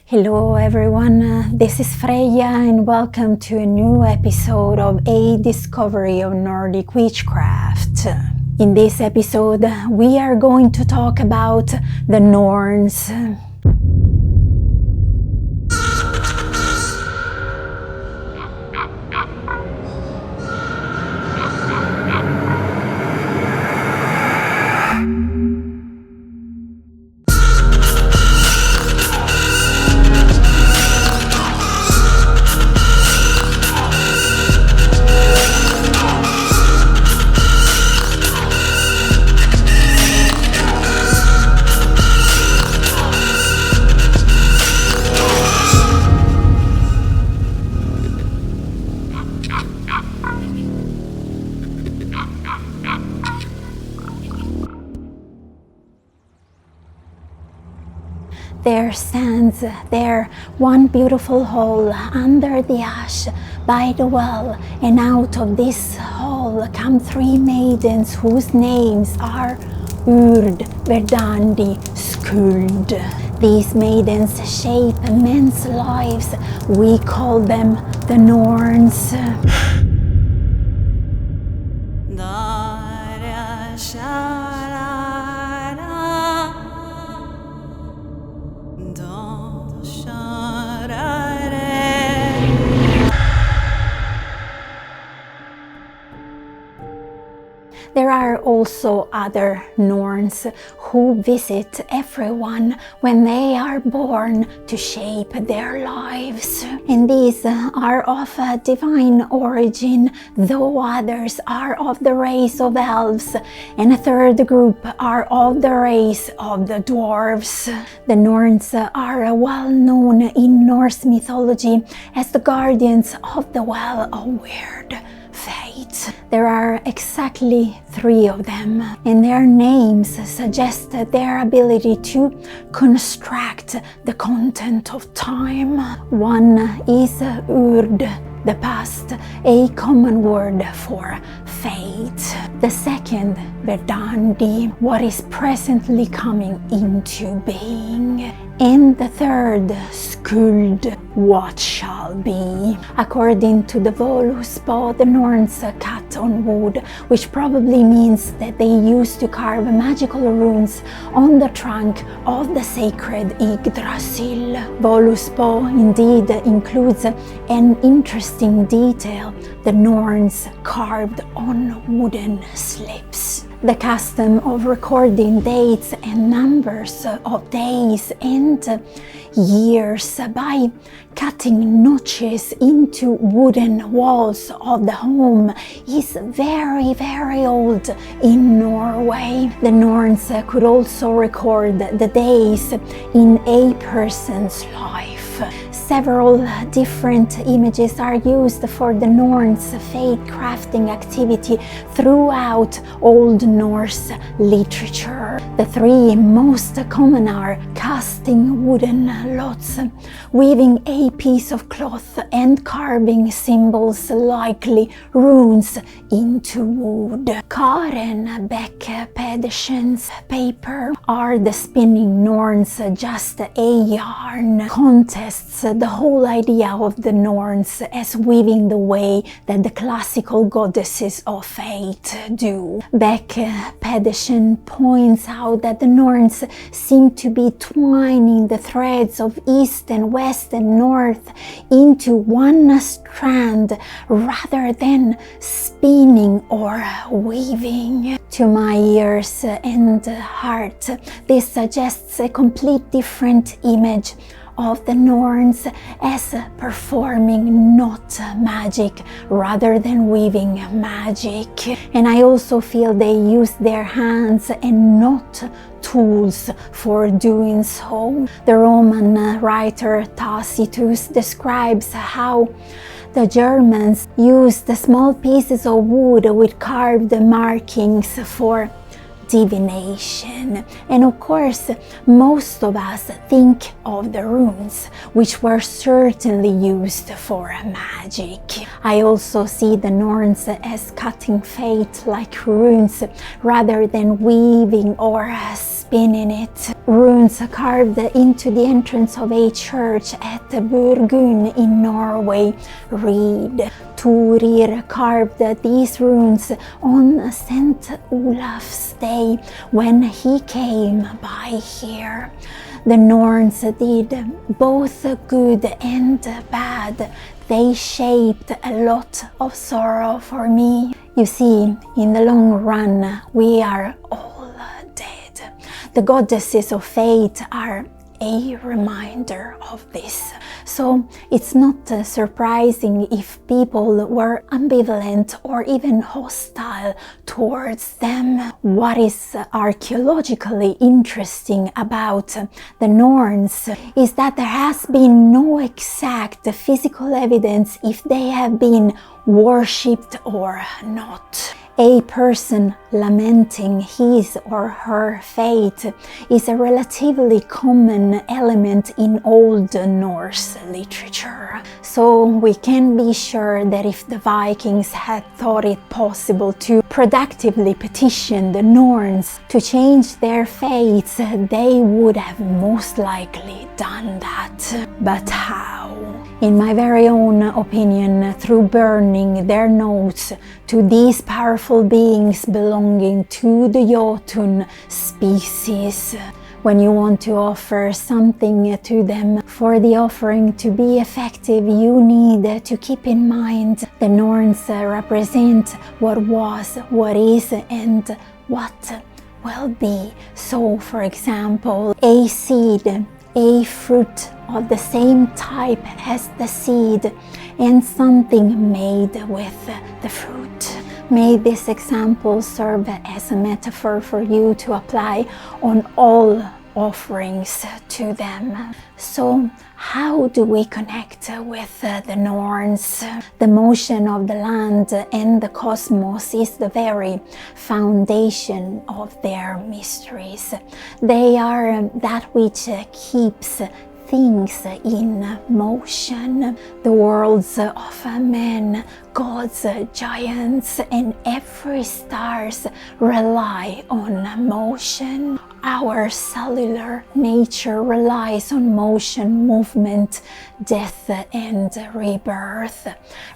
Hello everyone, this is Freyia and welcome to a new episode of A Discovery of Nordic Witchcraft. In this episode, we are going to talk about the Norns. There stands there one beautiful hall under the ash by the well, and out of this hall come three maidens whose names are Urd, Verdandi, Skuld. These maidens shape men's lives. We call them the Norns. There are also other Norns who visit everyone when they are born to shape their lives. And these are of a divine origin, though others are of the race of elves, and a third group are of the race of the dwarves. The Norns are well known in Norse mythology as the guardians of the Well of Weird Fate. There are exactly three of them, and their names suggest their ability to construct the content of time. One is Urd, the past, a common word for fate. The second, Verdandi, what is presently coming into being. And the third, Skuld, what shall be. According to the Voluspa, the Norns cut on wood, which probably means that they used to carve magical runes on the trunk of the sacred Yggdrasil. Voluspa indeed includes an interesting detail: the Norns carved on wooden slips. The custom of recording dates and numbers of days and years by cutting notches into wooden walls of the home is very, very old in Norway. The Norns could also record the days in a person's life. Several different images are used for the Norns' fate crafting activity throughout Old Norse literature. The three most common are casting wooden lots, weaving a piece of cloth, and carving symbols, likely runes, into wood. Karen Beck Pedersen's paper, Are the Spinning Norns Just a Yarn?, contests the whole idea of the Norns as weaving the way that the classical goddesses of fate do. Beck Pedersen points out that the Norns seem to be twining the threads of East and West and North into one strand rather than spinning or weaving. To my ears and heart, this suggests a complete different image of the Norns as performing not magic rather than weaving magic. And I also feel they use their hands and not tools for doing so. The Roman writer Tacitus describes how the Germans used small pieces of wood with carved markings for divination. And of course, most of us think of the runes, which were certainly used for magic. I also see the Norns as cutting fate like runes rather than weaving or been in it. Runes carved into the entrance of a church at Burgun in Norway read. Turir carved these runes on St. Olaf's Day when he came by here. The Norns did both good and bad. They shaped a lot of sorrow for me. You see, in the long run, we are all dead. The goddesses of fate are a reminder of this. So it's not surprising if people were ambivalent or even hostile towards them. What is archaeologically interesting about the Norns is that there has been no exact physical evidence if they have been worshipped or not. A person lamenting his or her fate is a relatively common element in Old Norse literature. So we can be sure that if the Vikings had thought it possible to productively petition the Norns to change their fates, they would have most likely done that. But how? In my very own opinion, through burning their notes to these powerful beings belonging to the Jotun species. When you want to offer something to them, for the offering to be effective, you need to keep in mind the Norns represent what was, what is, and what will be. So, for example, a seed, a fruit of the same type as the seed, and something made with the fruit. May this example serve as a metaphor for you to apply on all offerings to them. So, how do we connect with the Norns? The motion of the land and the cosmos is the very foundation of their mysteries. They are that which keeps things in motion. The worlds of men, gods, giants, and every stars rely on motion. Our cellular nature relies on motion, movement, death, and rebirth.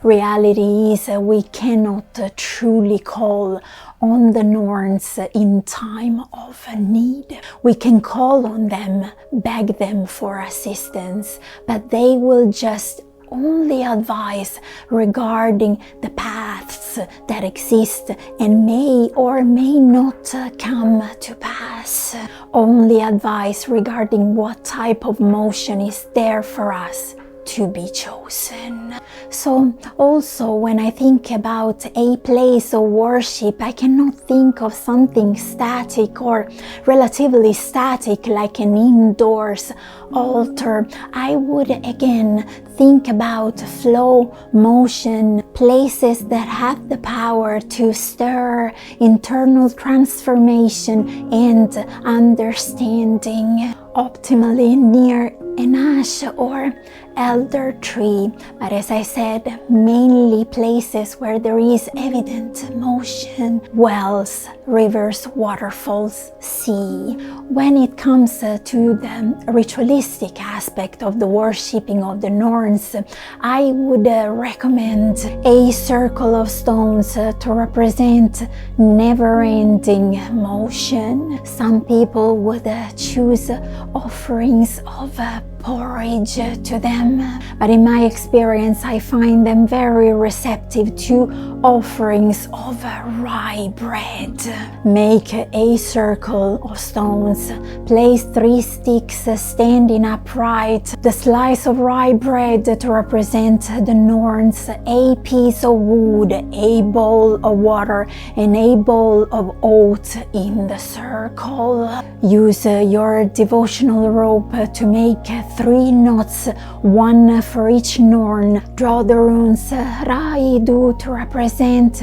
Reality is we cannot truly call on the Norns in time of need. We can call on them, beg them for assistance, but they will just only advise regarding the paths that exist and may or may not come to pass. Only advice regarding what type of motion is there for us to be chosen. So also when I think about a place of worship, I cannot think of something static or relatively static like an indoors altar. I would again think about flow, motion, places that have the power to stir internal transformation and understanding. Optimally near an ash or elder tree, but as I said, mainly places where there is evident motion, wells, rivers, waterfalls, sea. When it comes to the ritualistic aspect of the worshipping of the Norns, I would recommend a circle of stones to represent never-ending motion. Some people would choose offerings of porridge to them, but in my experience I find them very receptive to offerings of rye bread. Make a circle of stones, place 3 sticks standing upright, the slice of rye bread to represent the Norns, a piece of wood, a bowl of water, and a bowl of oat in the circle. Use your devotional rope to make 3 knots, 1 for each Norn. Draw the runes Raido to represent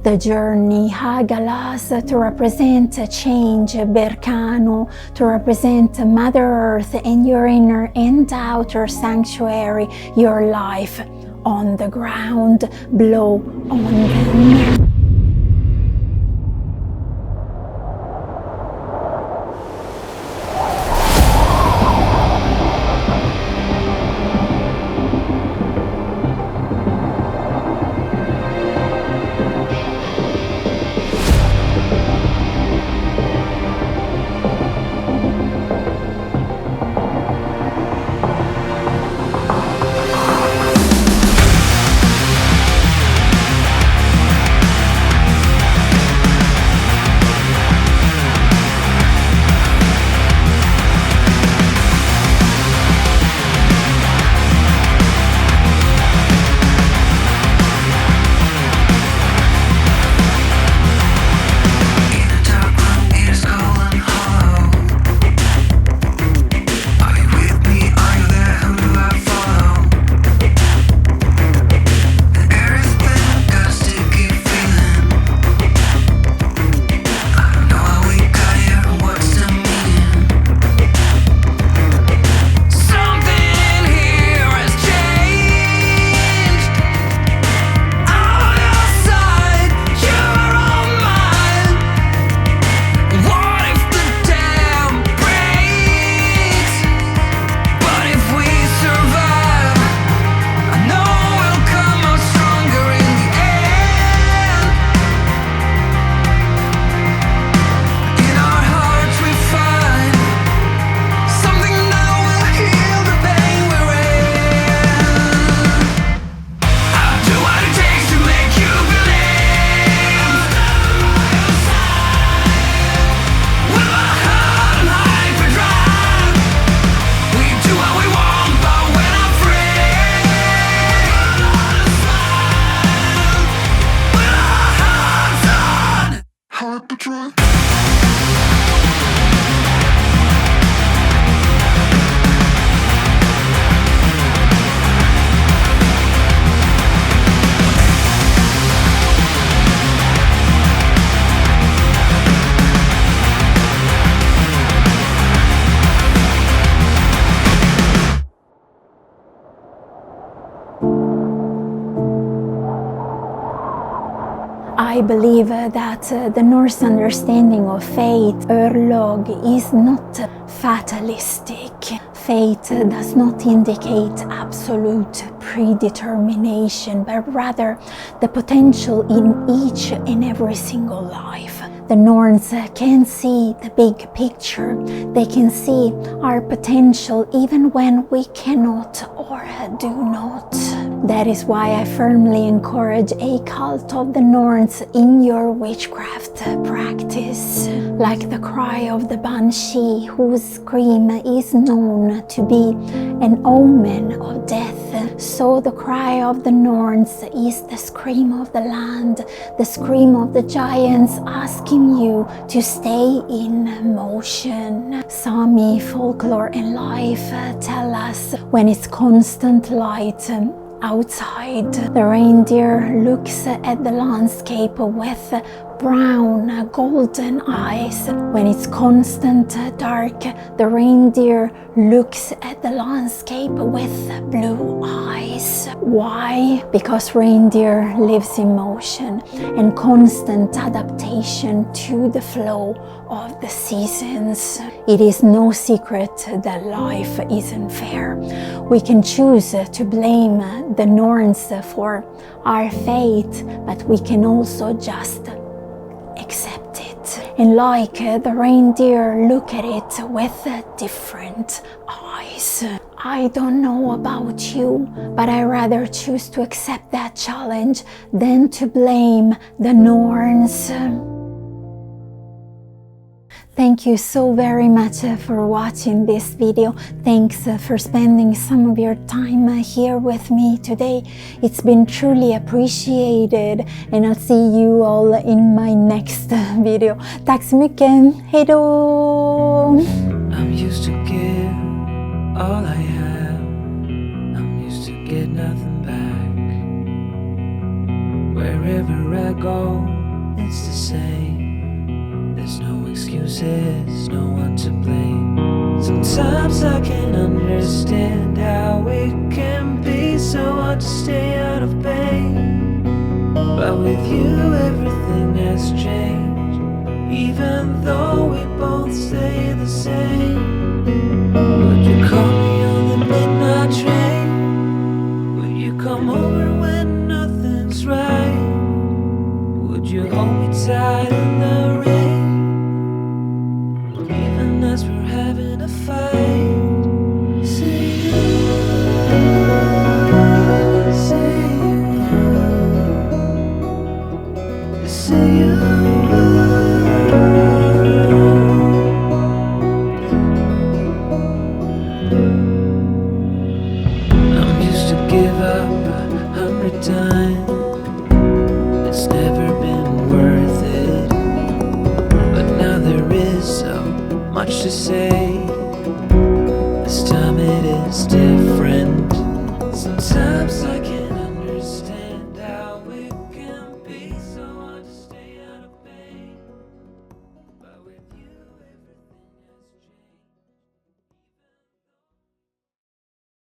the journey, Hagalaz to represent change, Berkana to represent Mother Earth and your inner and outer sanctuary, your life on the ground. Blow on them. I believe that the Norse understanding of fate, örlog, is not fatalistic. Fate does not indicate absolute predetermination, but rather the potential in each and every single life. The Norns can see the big picture. They can see our potential even when we cannot or do not. That is why I firmly encourage a cult of the Norns in your witchcraft practice. Like the cry of the banshee, whose scream is known to be an omen of death, so the cry of the Norns is the scream of the land, the scream of the giants asking you to stay in motion. Sami folklore and life tell us when it's constant light outside, the reindeer looks at the landscape with brown, golden eyes. When it's constant dark, the reindeer looks at the landscape with blue eyes. Why? Because reindeer lives in motion and constant adaptation to the flow of the seasons. It is no secret that life isn't fair. We can choose to blame the Norns for our fate, but we can also just accept it. And like the reindeer, look at it with different eyes. I don't know about you, but I rather choose to accept that challenge than to blame the Norns. Thank you so very much for watching this video. Thanks for spending some of your time here with me today. It's been truly appreciated, and I'll see you all in my next video. Tack så mycket. Hej då! I'm used to give all I have. I'm used to get nothing back. Wherever I go, it's the same. There's no excuses, no one to blame. Sometimes I can understand how it can be so hard to stay out of pain. But with you everything has changed, even though we both stay the same. Would you call me on the midnight train? Would you come over when nothing's right? Would you hold me tight in the rain? As we're having a fight, say you, say you, say you. I'm used to give up 100 times. It's never been worth it, but now there is so much to say.